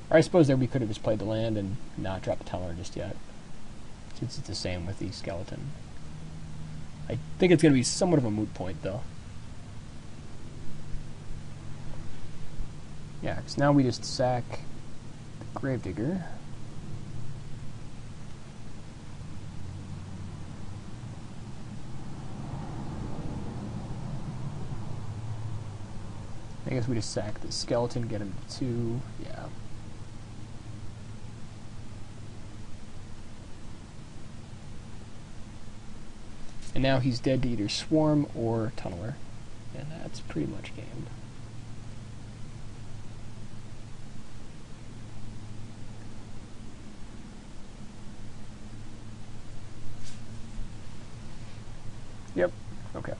Or I suppose that we could have just played the land and not dropped the tunneler just yet, since it's the same with the skeleton. I think it's going to be somewhat of a moot point, though. Yeah, because now we just sack the Gravedigger. I guess we just sack the skeleton, get him to 2. Yeah. And now he's dead to either Swarm or Tunneler. And that's pretty much game. Yep. Okay.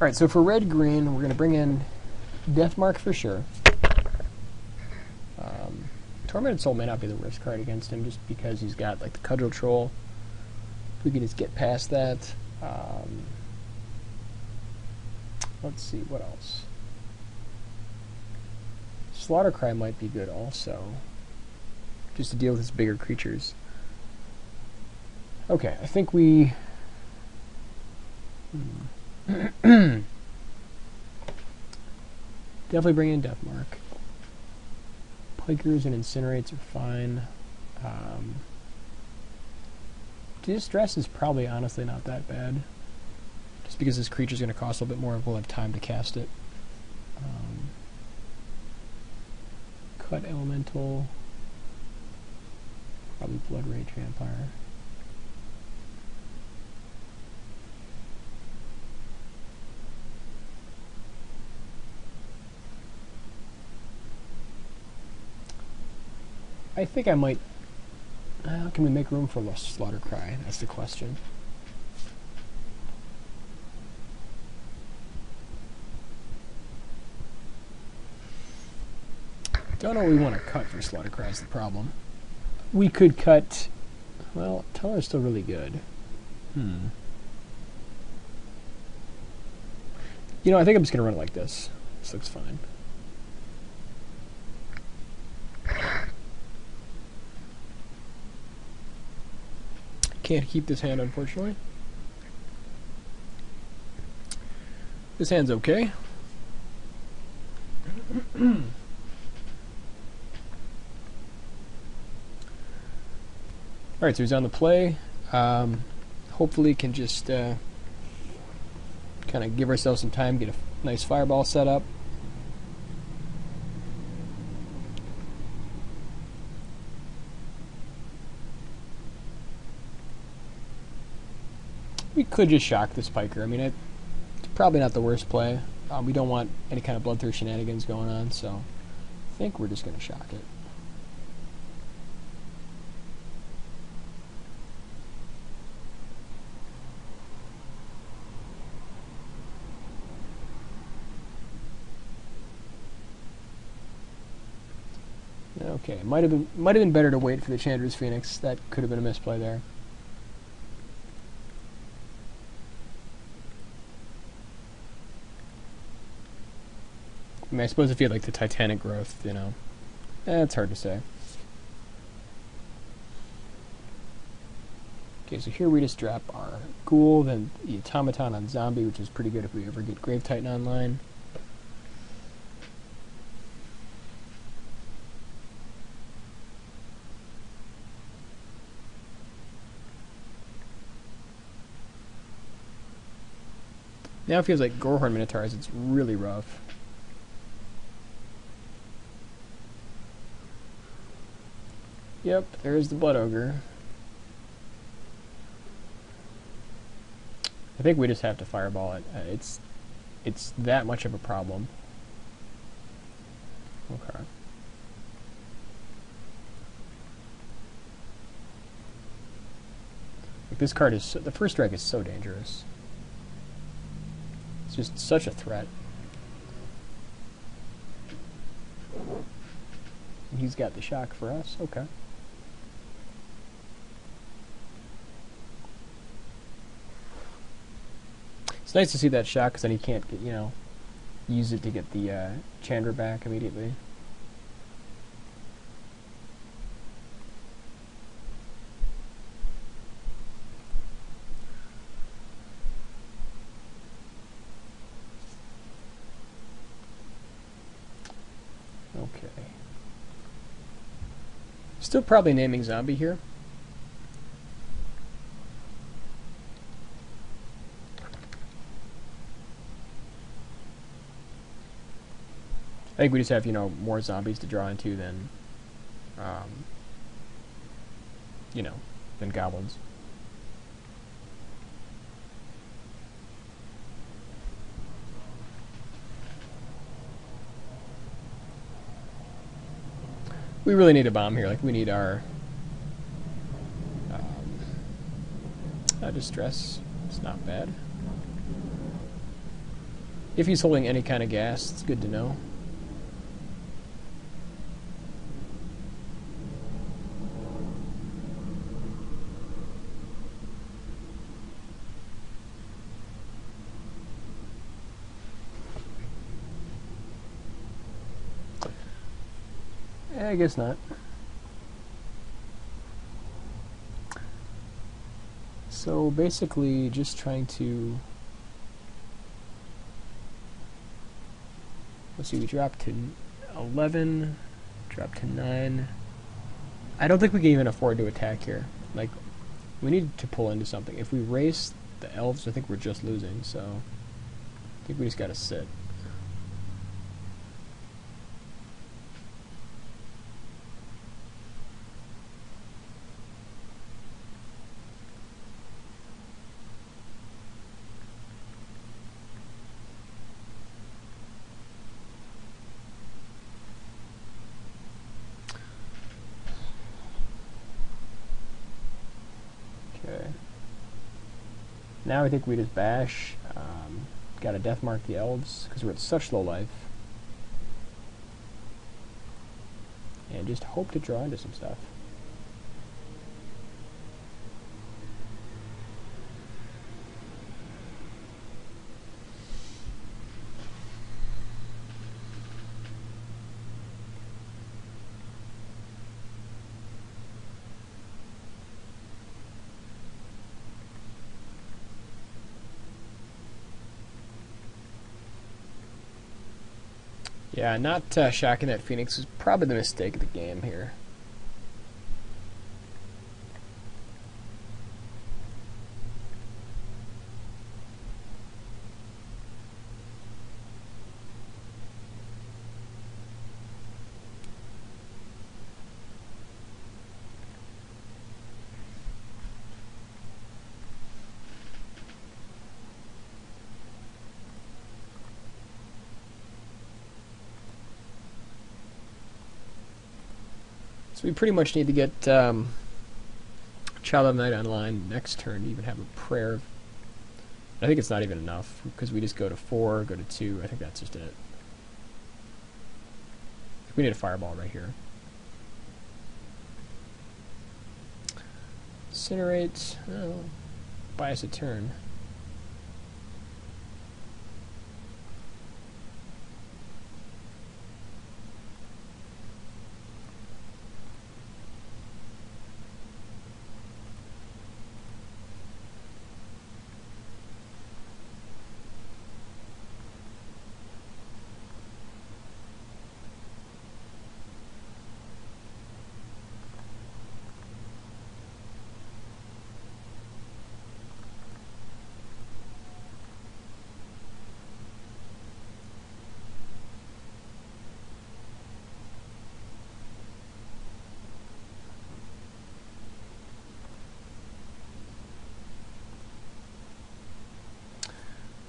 Alright, so for red-green, we're going to bring in Deathmark for sure. Tormented Soul may not be the worst card against him, just because he's got like the Cudgel Troll. If we can just get past that. Let's see, what else? Slaughtercry might be good also, just to deal with his bigger creatures. Okay, I think we... Definitely bring in Deathmark. Pikers and Incinerates are fine. Distress is probably honestly not that bad, just because this creature's going to cost a little bit more and we'll have time to cast it. Cut Elemental. Probably Blood Rage Vampire. I think I might... can we make room for a Slaughter Cry? That's the question. Don't know what we want to cut for Slaughter Cry is the problem. We could cut... Well, Tunneler's still really good. You know, I think I'm just going to run it like this. This looks fine. Can't keep this hand, unfortunately. This hand's okay. Alright, so he's on the play. Hopefully can just kind of give ourselves some time, get a nice fireball set up. We could just shock this Piker. I mean, it's probably not the worst play. We don't want any kind of Bloodthirst shenanigans going on, so I think we're just going to shock it. Okay, might have been better to wait for the Chandra's Phoenix. That could have been a misplay there. I mean, I suppose if you had like the Titanic growth, you know, it's hard to say. Okay, so here we just drop our Ghoul, then the Automaton on Zombie, which is pretty good if we ever get Grave Titan online. Now it feels like Gorehorn Minotaurs, it's really rough. Yep, there's the Blood Ogre. I think we just have to fireball it. It's that much of a problem. Okay. Like this card is the first strike is so dangerous. It's just such a threat. And he's got the shock for us. Okay. It's nice to see that shot, because then he can't get, use it to get the Chandra back immediately. Okay. Still probably naming zombie here. I think we just have, more zombies to draw into than, than goblins. We really need a bomb here. Like, we need our distress. It's not bad. If he's holding any kind of gas, it's good to know. I guess not. So basically just trying to, let's see, we dropped to 11, dropped to 9. I don't think we can even afford to attack here. Like, we need to pull into something. If we race the elves, I think we're just losing, so I think we just gotta sit. Now I think we just bash, gotta death mark the elves, because we're at such low life. And just hope to draw into some stuff. Yeah, not shocking that Phoenix is probably the mistake of the game here. So we pretty much need to get Child of Night online next turn to even have a prayer. I think it's not even enough, because we just go to 4, go to 2. I think that's just it. We need a fireball right here. Incinerate. Oh, buy us a turn.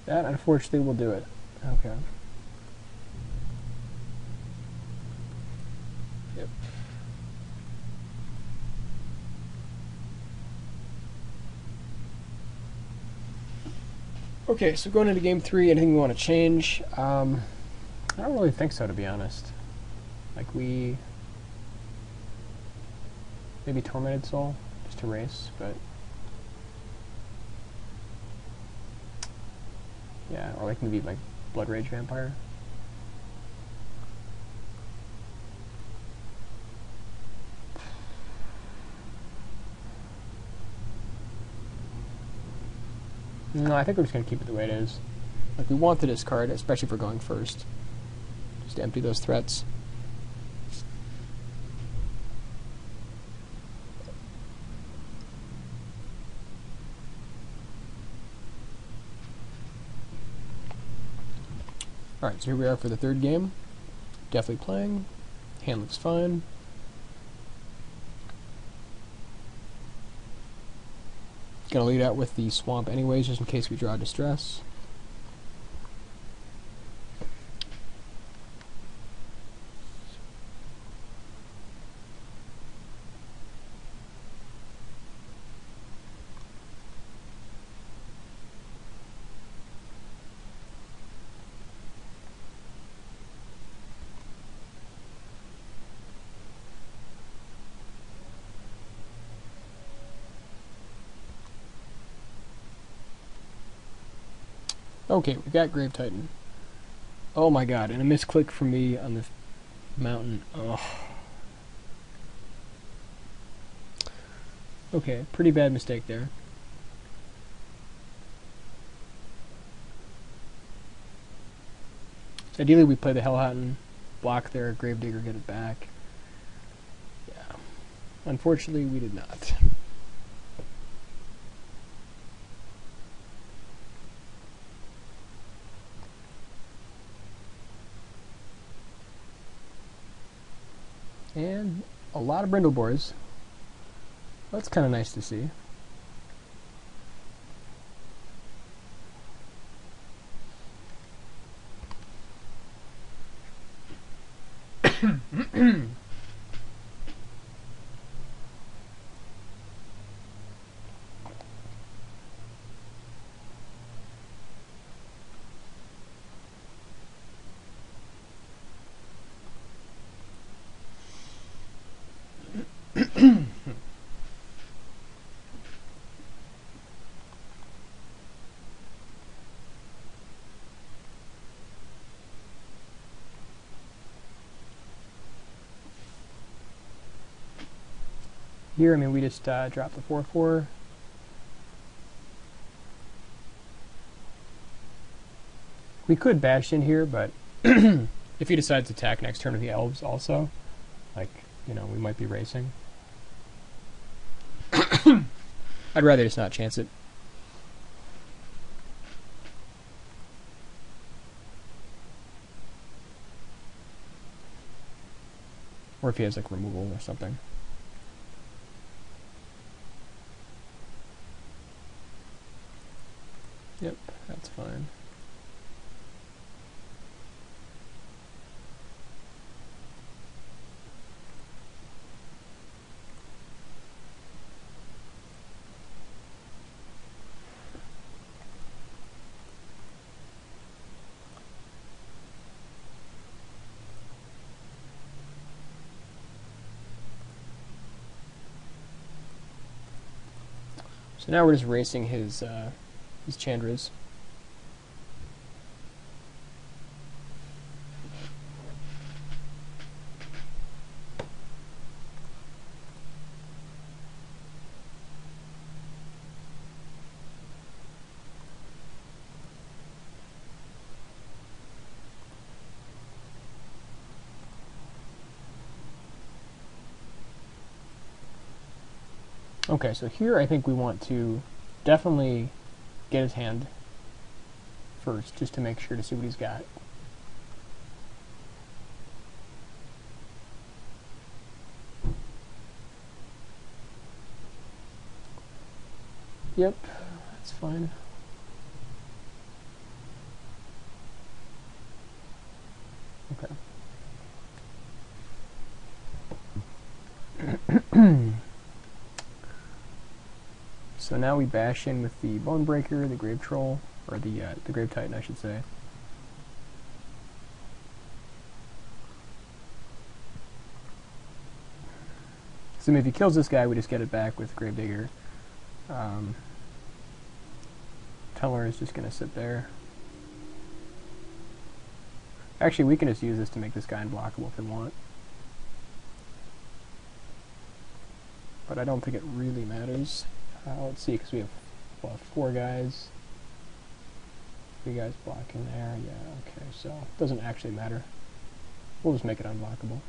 That, unfortunately, will do it. Okay. Yep. Okay, so going into game 3, anything we want to change? I don't really think so, to be honest. Like, maybe Tormented Soul, just to race, but Yeah, or like maybe like Blood Rage Vampire. No, I think we're just going to keep it the way it is. Like, we want to discard, especially if we're going first. Just to empty those threats. Alright, so here we are for the third game. Definitely playing. Hand looks fine. Gonna lead out with the swamp anyways, just in case we draw distress. Okay, we got Grave Titan. Oh my god, and a misclick from me on the mountain. Oh. Okay, pretty bad mistake there. So ideally we play the Hellhound, block their Gravedigger, get it back. Yeah. Unfortunately, we did not. And a lot of Brindlebores. That's kind of nice to see. Here, I mean, we just dropped the 4/4. We could bash in here, but if he decides to attack next turn with the elves also, like, you know, we might be racing. I'd rather just not chance it. Or if he has, like, removal or something. Yep, that's fine. So now we're just racing his Chandras. Okay, so here I think we want to definitely get his hand first, just to make sure to see what he's got. Yep, that's fine. Okay. So now we bash in with the Bonebreaker, the Grave Troll, or the Grave Titan, I should say. So if he kills this guy, we just get it back with Gravedigger. Teller is just going to sit there. Actually, we can just use this to make this guy unblockable if we want. But I don't think it really matters. Let's see, because we have, well, 4 guys. 3 guys blocking there. Yeah, okay, so it doesn't actually matter. We'll just make it unblockable.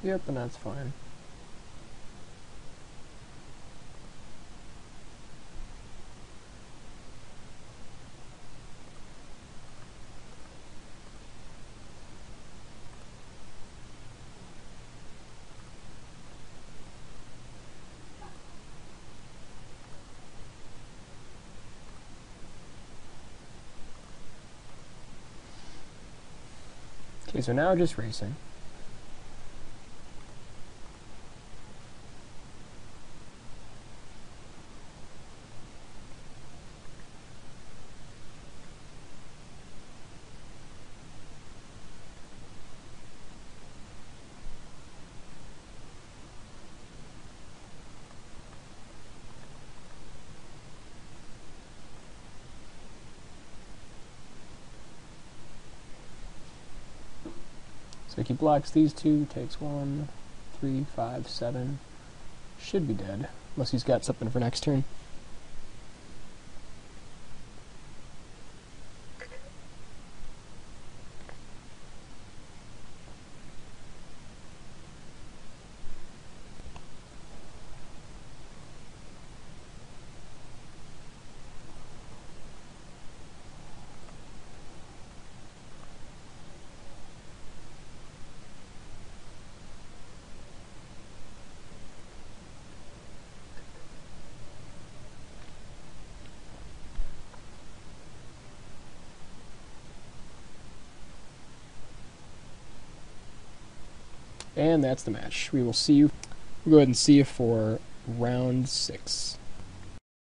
Yep, and that's fine. Okay, so now just racing. So he blocks these 2, takes 1, 3, 5, 7. Should be dead, unless he's got something for next turn. And that's the match. We will see you. We'll go ahead and see you for round 6.